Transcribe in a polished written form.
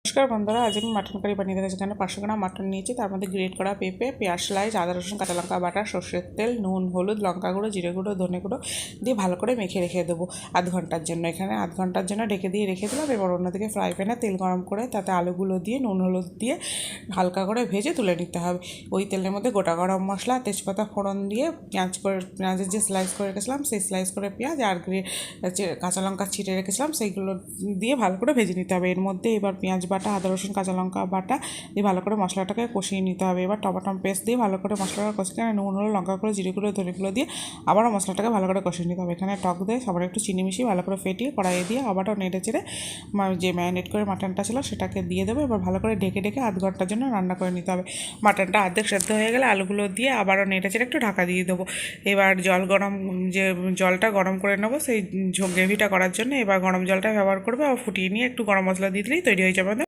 নমস্কার বন্ধুরা, আজ আমি মাটন কারি বানিয়ে দেখাচ্ছি। এখানে 500 গ্রাম মাটন নিয়েছি, তার মধ্যে গ্রেট করা পেঁপে, পেঁয়াজ স্লাইস, আদা রসুন কাঁচা লঙ্কা বাটা, সর্ষের তেল, নুন, হলুদ, লঙ্কা গুঁড়ো, জিরে গুঁড়ো, ধনে গুঁড়ো দিয়ে ভালো করে মেখে রেখে দেবো আধ ঘন্টার জন্য। এখানে আধ ঘন্টার জন্য রেখে রেখে দিলাম। এবার অন্যদিকে ফ্রাই প্যানে তেল গরম করে তাতে আলুগুলো দিয়ে নুন হলুদ দিয়ে হালকা করে ভেজে তুলে নিতে হবে। ওই তেলের মধ্যে গোটা গরম মশলা, তেজপাতা ফোড়ন দিয়ে পেঁয়াজের যে স্লাইস করে রেখেছিলাম সেই স্লাইস করে পেঁয়াজ আর কাঁচা লঙ্কা ছিঁড়ে রেখেছিলাম সেইগুলো দিয়ে ভালো করে ভেজে নিতে হবে। এর মধ্যে এবার পেঁয়াজ বাটা, আদা রসুন কাঁচা লঙ্কা বাটা দিয়ে ভালো করে মশলাটাকে কষিয়ে নিতে হবে। এবার টমেটো পেস্ট দিয়ে ভালো করে মশলাটা কষিয়ে নুন হলো, লঙ্কা গুঁড়ো, জিরে গুঁড়ো, ধনে গুঁড়ো দিয়ে আবারও মশলাটাকে ভালো করে কষিয়ে নিতে হবে। এখানে টক দিয়ে সবার একটু চিনি মিশিয়ে ভালো করে ফেটিয়ে কড়াইয়ে দিয়ে আবারও নেড়ে চেড়ে যে ম্যারিনেট করে মাটনটা ছিল সেটাকে দিয়ে দেবো। এবার ভালো করে ঢেকে ঢেকে আধ ঘন্টার জন্য রান্না করে নিতে হবে। মাটনটা অর্ধেক সেদ্ধ হয়ে গেলে আলুগুলো দিয়ে আবারও নেড়ে চেড়ে একটু ঢাকা দিয়ে দেবো। এবার জলটা গরম করে নেবো সেই গ্রেভিটা করার জন্য। এবার গরম জলটা ব্যবহার করবো, আবার ফুটিয়ে নিয়ে একটু গরম মশলা দিয়ে দিলেই তৈরি হয়ে যাবে